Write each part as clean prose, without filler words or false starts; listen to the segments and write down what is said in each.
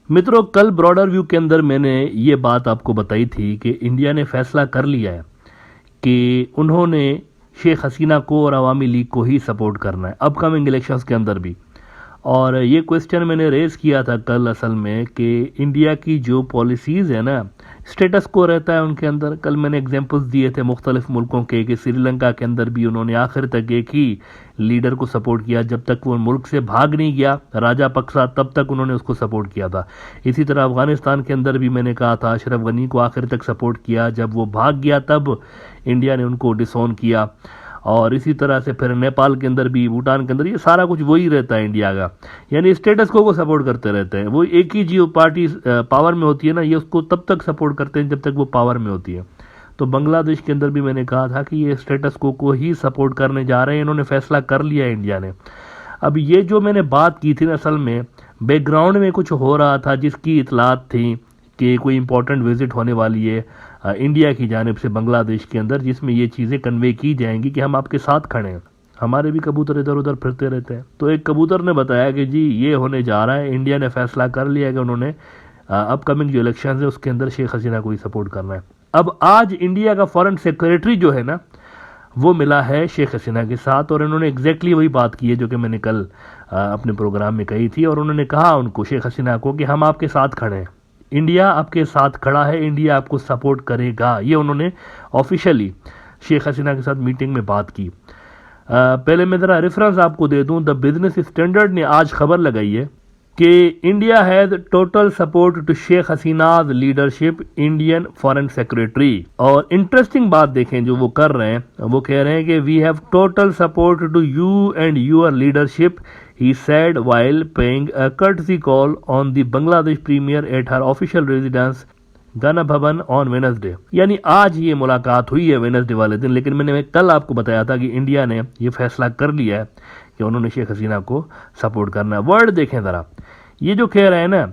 मित्रों, कल broader view के अंदर मैंने ये बात आपको बताई थी कि इंडिया ने फैसला कर लिया है कि उन्होंने शेख हसीना को और अवामी लीग को ही सपोर्ट करना है अपकमिंग इलेक्शंस के अंदर भी। और ये क्वेश्चन मैंने रेज किया था कल असल में कि इंडिया की जो पॉलिसीज़ है ना, स्टेटस को रहता है उनके अंदर। कल मैंने एग्जांपल्स दिए थे मुख्तलिफ मुल्कों के कि श्रीलंका के अंदर भी उन्होंने आखिर तक एक ही लीडर को सपोर्ट किया, जब तक वो मुल्क से भाग नहीं गया राजा पक्सा तब तक उन्होंने उसको सपोर्ट किया था। इसी तरह अफगानिस्तान के अंदर भी मैंने कहा था अशरफ गनी को आखिर तक सपोर्ट किया, जब वो भाग गया तब इंडिया ने उनको डिसोन किया। और इसी तरह से फिर नेपाल के अंदर भी, भूटान के अंदर, ये सारा कुछ वही रहता है इंडिया का, यानी स्टेटस को सपोर्ट करते रहते हैं। वो एक ही जो पार्टी पावर में होती है ना, ये उसको तब तक सपोर्ट करते हैं जब तक वो पावर में होती है। तो बांग्लादेश के अंदर भी मैंने कहा था कि ये स्टेटस को ही सपोर्ट करने जा रहे हैं, इन्होंने फैसला कर लिया है इंडिया ने। अब ये जो मैंने बात की थी असल में बैकग्राउंड में कुछ हो रहा था जिसकी इतलात थी कि कोई इंपॉर्टेंट विजिट होने वाली है इंडिया की जानिब से बांग्लादेश के अंदर, जिसमें ये चीज़ें कन्वे की जाएंगी कि हम आपके साथ खड़े हैं। हमारे भी कबूतर इधर उधर फिरते रहते हैं। तो एक कबूतर ने बताया कि जी ये होने जा रहा है, इंडिया ने फैसला कर लिया है कि उन्होंने अपकमिंग जो इलेक्शन है उसके अंदर शेख हसीना को ही सपोर्ट करना है। अब आज इंडिया का फॉरेन सेक्रेटरी जो है ना, वो मिला है शेख हसीना के साथ और इन्होंने एग्जैक्टली वही बात की है जो कि मैंने कल अपने प्रोग्राम में कही थी। और उन्होंने कहा उनको, शेख हसीना को, कि हम आपके साथ खड़े हैं, इंडिया आपके साथ खड़ा है, इंडिया आपको सपोर्ट करेगा। ये उन्होंने ऑफिशियली शेख हसीना के साथ मीटिंग में बात की। पहले मैं ज़रा रेफरेंस आपको दे दूं। द बिजनेस स्टैंडर्ड ने आज खबर लगाई है कि India has total support to Sheikh Hasina's leadership Indian foreign secretary. और इंटरेस्टिंग बात देखें जो वो कर रहे हैं, वो कह रहे हैं कि we have total support to you and your leadership, he said while paying a courtesy call on the Bangladesh premier at her official residence गाना भवन ऑन वेनसडे। यानी आज ये मुलाकात हुई है वेनसडे वाले दिन, लेकिन मैंने कल आपको बताया था कि इंडिया ने ये फैसला कर लिया है कि उन्होंने शेख हसीना को सपोर्ट करना है। वर्ड देखें ज़रा, ये जो कह रहे हैं ना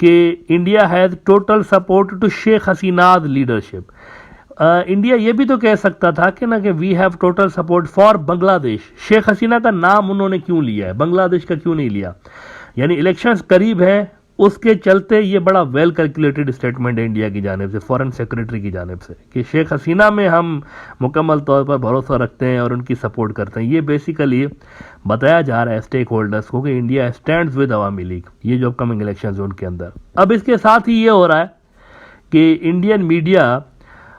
कि India has total support to Sheikh Hasina's leadership, India ये भी तो कह सकता था कि ना कि we have total support for Bangladesh. Sheikh Hasina का नाम उन्होंने क्यों लिया है, बांग्लादेश का क्यों नहीं लिया? यानी इलेक्शंस करीब है, उसके चलते ये बड़ा वेल कैलकुलेटेड स्टेटमेंट है इंडिया की जानिब से, फॉरेन सेक्रेटरी की जानिब से, कि शेख हसीना में हम मुकम्मल तौर पर भरोसा रखते हैं और उनकी सपोर्ट करते हैं। ये बेसिकली बताया जा रहा है स्टेक होल्डर्स को कि India stands with Awami league, ये जो अपकमिंग इलेक्शन जोन के अंदर। अब इसके साथ ही ये हो रहा है कि इंडियन मीडिया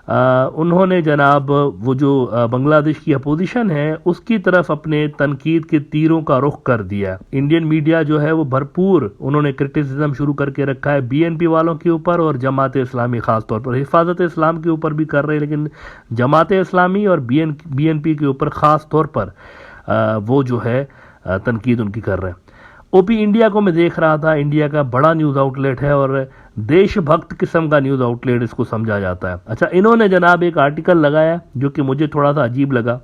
उन्होंने जनाब वो जो बांग्लादेश की अपोजिशन है उसकी तरफ अपने तनकीद के तीरों का रुख कर दिया। इंडियन मीडिया जो है वो भरपूर उन्होंने क्रिटिसिज्म शुरू करके रखा है बीएनपी वालों के ऊपर और जमात इस्लामी, ख़ास तौर पर हिफाजत इस्लाम के ऊपर भी कर रहे हैं, लेकिन जमात इस्लामी और बीएनपी के ऊपर ख़ास तौर पर वो जो है तनकीद उनकी कर रहे हैं। ओपी इंडिया को मैं देख रहा था, इंडिया का बड़ा न्यूज़ आउटलेट है और देशभक्त किस्म का न्यूज़ आउटलेट इसको समझा जाता है। अच्छा, इन्होंने जनाब एक आर्टिकल लगाया जो कि मुझे थोड़ा सा अजीब लगा,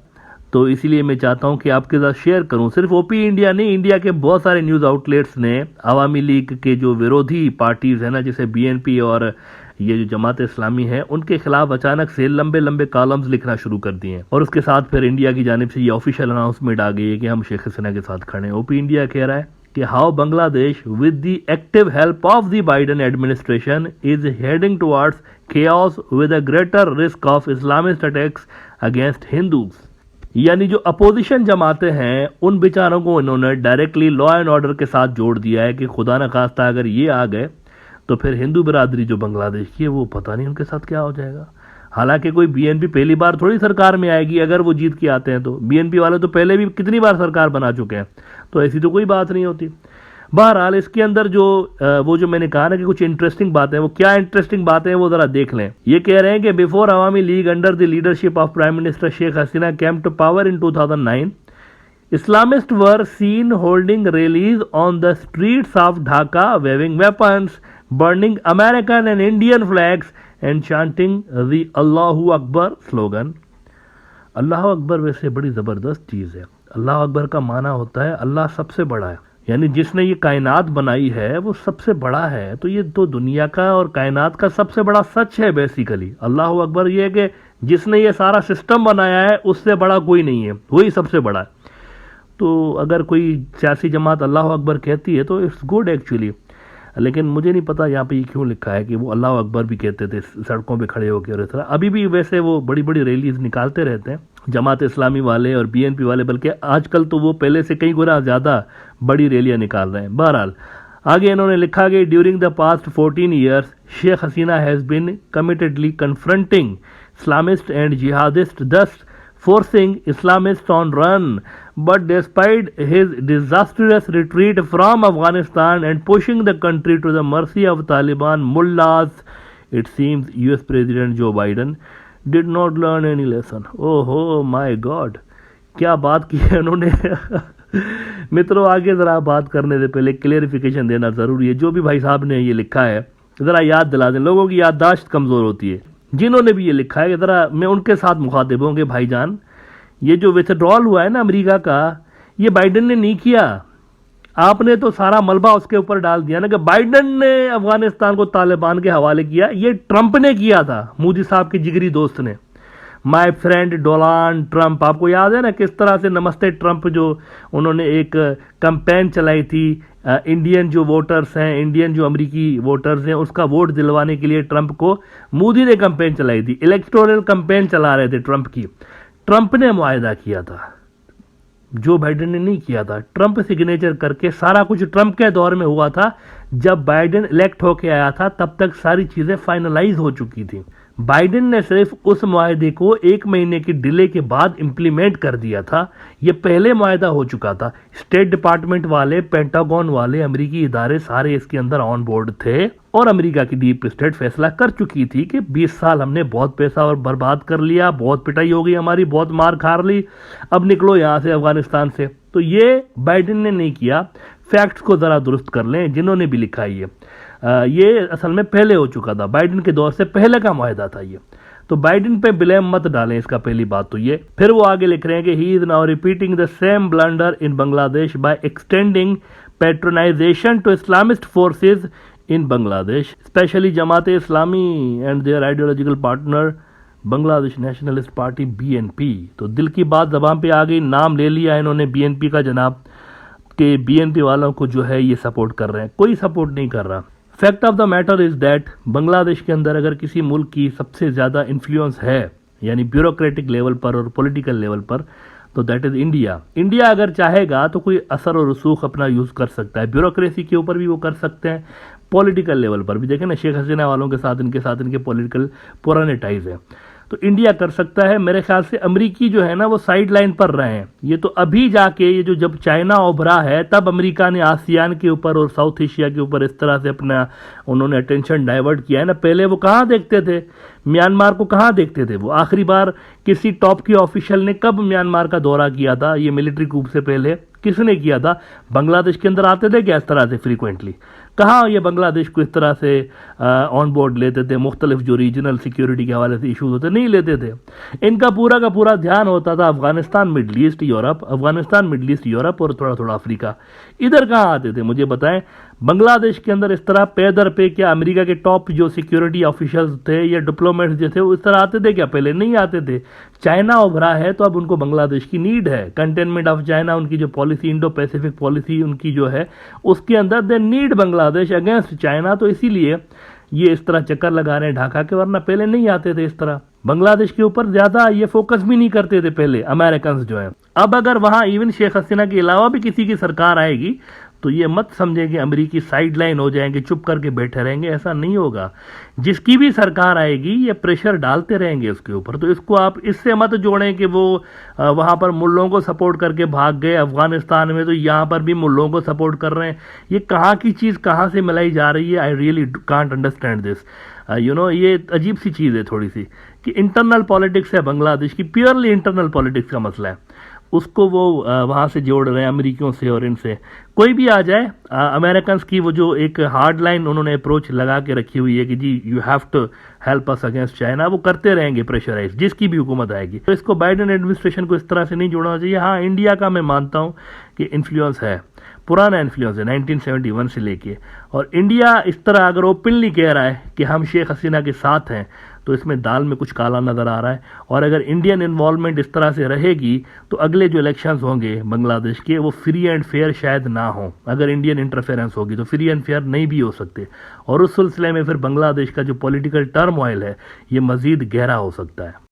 तो इसीलिए मैं चाहता हूं कि आपके साथ शेयर करूं। सिर्फ ओपी इंडिया नहीं, इंडिया के बहुत सारे न्यूज़ आउटलेट्स ने अवामी लीग के जो विरोधी पार्टीज़ हैं ना, जैसे बीएनपी और ये जो जमात इस्लामी है, उनके खिलाफ अचानक से लंबे लंबे कॉलम्स लिखना शुरू कर दिए हैं। और उसके साथ फिर इंडिया की जानिब से ये ऑफिशियल अनाउंसमेंट आ गई है कि हम शेख हसीना के साथ खड़े हैं। ओपी इंडिया कह रहा है कि how Bangladesh with the active help of the Biden administration is heading towards chaos with a greater risk of Islamist attacks against Hindus। यानी जो अपोजिशन जमाते हैं उन बेचारों को इन्होंने डायरेक्टली लॉ एंड ऑर्डर के साथ जोड़ दिया है कि खुदा न खास्ता अगर ये आ गए तो फिर हिंदू बिरादरी जो बांग्लादेश की है वो पता नहीं उनके साथ क्या हो जाएगा। हालांकि कोई बीएनपी पहली बार थोड़ी सरकार में आएगी, अगर वो जीत के आते हैं तो बीएनपी वाले तो पहले भी कितनी बार सरकार बना चुके हैं, तो ऐसी तो कोई बात नहीं होती। बहरहाल इसके अंदर जो वो जो मैंने कहा ना कि कुछ इंटरेस्टिंग बातें, वो क्या इंटरेस्टिंग बातें हैं वो जरा देख लें। ये कह रहे हैं कि before Awami League under the leadership of prime minister Sheikh Hasina came to power in 2009, Islamists were seen holding rallies on the streets of Dhaka, waving weapons, burning American and Indian flags and chanting the Allahu Akbar slogan। अल्लाह अकबर वैसे बड़ी ज़बरदस्त चीज़ है। अल्लाह अकबर का माना होता है अल्लाह सबसे बड़ा है, यानी जिसने ये कायनात बनाई है वो सबसे बड़ा है। तो ये तो दुनिया का और कायनात का सबसे बड़ा सच है बेसिकली। अल्लाह अकबर ये है कि जिसने ये सारा सिस्टम बनाया है उससे बड़ा कोई नहीं है, वही सबसे बड़ा है। तो अगर कोई सियासी जमात अल्लाह अकबर कहती है तो इट्स गुड एक्चुअली। लेकिन मुझे नहीं पता यहाँ पे ये क्यों लिखा है कि वो अल्लाह अकबर भी कहते थे सड़कों पे खड़े होकर और इस तरह। अभी भी वैसे वो बड़ी बड़ी रैलीज निकालते रहते हैं जमात इस्लामी वाले और बीएनपी वाले, बल्कि आजकल तो वो पहले से कई गुना ज़्यादा बड़ी रैलियाँ निकाल रहे हैं। बहरहाल आगे इन्होंने लिखा कि during the past 14 years Sheikh Hasina has been committedly confronting Islamist and jihadist, thus forcing Islamists on run. But despite his disastrous retreat from Afghanistan and pushing the country to the mercy of Taliban mullahs, it seems US President Joe Biden did not learn any lesson. Oh my God, क्या बात की है उन्होंने। मित्रों आगे ज़रा बात करने से पहले क्लियरिफिकेशन देना ज़रूरी है। जो भी भाई साहब ने ये लिखा है ज़रा याद दिला दें, लोगों की याददाश्त कमज़ोर होती है। जिन्होंने भी ये लिखा है ज़रा मैं उनके साथ मुखातिब हूँ कि भाईजान ये जो विथड्रॉल हुआ है ना अमेरिका का, ये बाइडन ने नहीं किया। आपने तो सारा मलबा उसके ऊपर डाल दिया ना कि बाइडन ने अफगानिस्तान को तालिबान के हवाले किया। ये ट्रंप ने किया था, मोदी साहब के जिगरी दोस्त ने, माय फ्रेंड डोनाल्ड ट्रंप। आपको याद है ना किस तरह से नमस्ते ट्रंप जो उन्होंने एक कैंपेन चलाई थी, इंडियन जो वोटर्स हैं, इंडियन जो अमेरिकी वोटर्स हैं, उसका वोट दिलवाने के लिए ट्रंप को मोदी ने कैंपेन चलाई थी। इलेक्टोरल कैंपेन चला रहे थे ट्रंप की। ट्रंप ने मुआहदा किया था, जो बाइडन ने नहीं किया था। ट्रंप सिग्नेचर करके सारा कुछ ट्रंप के दौर में हुआ था। जब बाइडन इलेक्ट होके आया था तब तक सारी चीजें फाइनलाइज हो चुकी थी। बाइडन ने सिर्फ उस मुआहदे को 1 महीने की डिले के बाद इंप्लीमेंट कर दिया था। यह पहले मुआहदा हो चुका था। स्टेट डिपार्टमेंट वाले, पेंटागन वाले, अमेरिकी इदारे सारे इसके अंदर ऑन बोर्ड थे और अमेरिका की डीप स्टेट फैसला कर चुकी थी कि 20 साल हमने बहुत पैसा और बर्बाद कर लिया, बहुत पिटाई हो गई हमारी, बहुत मार खा ली, अब निकलो यहां से अफगानिस्तान से। तो ये बाइडन ने नहीं किया। फैक्ट्स को जरा दुरुस्त कर लें जिन्होंने भी लिखा है ये असल में पहले हो चुका था, बाइडन के दौर से पहले का मुआहदा था ये। तो बाइडन पे ब्लेम मत डालें, इसका पहली बात तो ये। फिर वो आगे लिख रहे हैं कि he is now repeating the same blunder in Bangladesh by extending patronisation to Islamist forces in Bangladesh, specially Jamaat Islami and their ideological partner Bangladesh Nationalist Party BNP. तो दिल की बात जबान पे आ गई, नाम ले लिया इन्होंने बीएनपी का जनाब, के बीएनपी वालों को जो है ये सपोर्ट कर रहे हैं। कोई सपोर्ट नहीं कर रहा। Fact of the matter is that Bangladesh के अंदर अगर किसी मुल्क की सबसे ज्यादा इन्फ्लुएंस है यानी ब्यूरोक्रेटिक लेवल पर और पॉलिटिकल लेवल पर, तो दैट इज इंडिया। इंडिया अगर चाहेगा तो कोई असर और रसूख अपना यूज कर सकता है। ब्यूरोक्रेसी के ऊपर भी वो कर सकते हैं, पॉलिटिकल लेवल पर भी। देखें ना शेख हसीना वालों के साथ इनके पॉलिटिकल पुराने टाइज है, तो इंडिया कर सकता है। मेरे ख्याल से अमेरिकी जो है ना वो साइड लाइन पर रहे हैं। ये तो अभी जाके ये जो जब चाइना उभरा है तब अमेरिका ने आसियान के ऊपर और साउथ एशिया के ऊपर इस तरह से अपना उन्होंने अटेंशन डाइवर्ट किया है ना। पहले वो कहाँ देखते थे, म्यांमार को कहाँ देखते थे। वो आखिरी बार किसी टॉप के ऑफिशियल ने कब म्यांमार का दौरा किया था, ये मिलिट्री कूप से पहले किसने किया था? बांग्लादेश के अंदर आते थे क्या इस तरह से फ्रीक्वेंटली? कहाँ ये बांग्लादेश को इस तरह से ऑन बोर्ड लेते थे? मुख्तलिफ जो रीजनल सिक्योरिटी के हवाले से इशूज होते नहीं लेते थे। इनका पूरा का पूरा ध्यान होता था Afghanistan, middle east, Europe, Afghanistan, middle east, Europe और थोड़ा थोड़ा अफ्रीका। इधर कहाँ आते थे मुझे बताएं? बांग्लादेश के अंदर इस तरह पे दर पे क्या अमेरिका के टॉप जो सिक्योरिटी ऑफिशियल्स थे या डिप्लोमेट्स जो थे वो इस तरह आते थे क्या? पहले नहीं आते थे। चाइना उभरा है तो अब उनको बांग्लादेश की नीड है। कंटेनमेंट ऑफ चाइना उनकी जो पॉलिसी, इंडो पैसिफिक पॉलिसी उनकी जो है उसके अंदर they need Bangladesh against China. तो इसीलिए ये इस तरह चक्कर लगा रहे हैं ढाका के, वरना पहले नहीं आते थे इस तरह। बांग्लादेश के ऊपर ज्यादा ये फोकस भी नहीं करते थे पहले अमेरिकन जो है। अब अगर वहां इवन शेख हसीना के अलावा भी किसी की सरकार आएगी तो ये मत समझे कि अमेरिकी साइड लाइन हो जाएंगे, चुप करके बैठे रहेंगे, ऐसा नहीं होगा। जिसकी भी सरकार आएगी ये प्रेशर डालते रहेंगे उसके ऊपर। तो इसको आप इससे मत जोड़ें कि वो वहां पर मुल्लों को सपोर्ट करके भाग गए अफगानिस्तान में, तो यहां पर भी मुल्लों को सपोर्ट कर रहे हैं। ये कहाँ की चीज कहाँ से मिलाई जा रही है? I really can't understand this. ये अजीब सी चीज है थोड़ी सी कि इंटरनल पॉलिटिक्स है बांग्लादेश की, प्योरली इंटरनल पॉलिटिक्स का मसला है, उसको वो वहाँ से जोड़ रहे हैं अमेरिकियों से और इनसे। कोई भी आ जाए, अमेरिकन की वो जो एक हार्ड लाइन उन्होंने अप्रोच लगा के रखी हुई है कि जी you have to help us against China, वो करते रहेंगे प्रेशराइज जिसकी भी हुकूमत आएगी। तो इसको बाइडेन एडमिनिस्ट्रेशन को इस तरह से नहीं जोड़ना चाहिए। हाँ, इंडिया का मैं मानता हूँ कि इन्फ्लुएंस है, पुराना इन्फ्लुएंस है 1971 से लेके, और इंडिया इस तरह अगर ओपनली कह रहा है कि हम शेख हसीना के साथ हैं तो इसमें दाल में कुछ काला नज़र आ रहा है। और अगर इंडियन इन्वॉल्वमेंट इस तरह से रहेगी तो अगले जो इलेक्शंस होंगे बांग्लादेश के वो फ्री एंड फेयर शायद ना हो। अगर इंडियन इंटरफेरेंस होगी तो फ्री एंड फेयर नहीं भी हो सकते, और उस सिलसिले में फिर बांग्लादेश का जो पॉलिटिकल टर्मोइल है ये मज़ीद गहरा हो सकता है।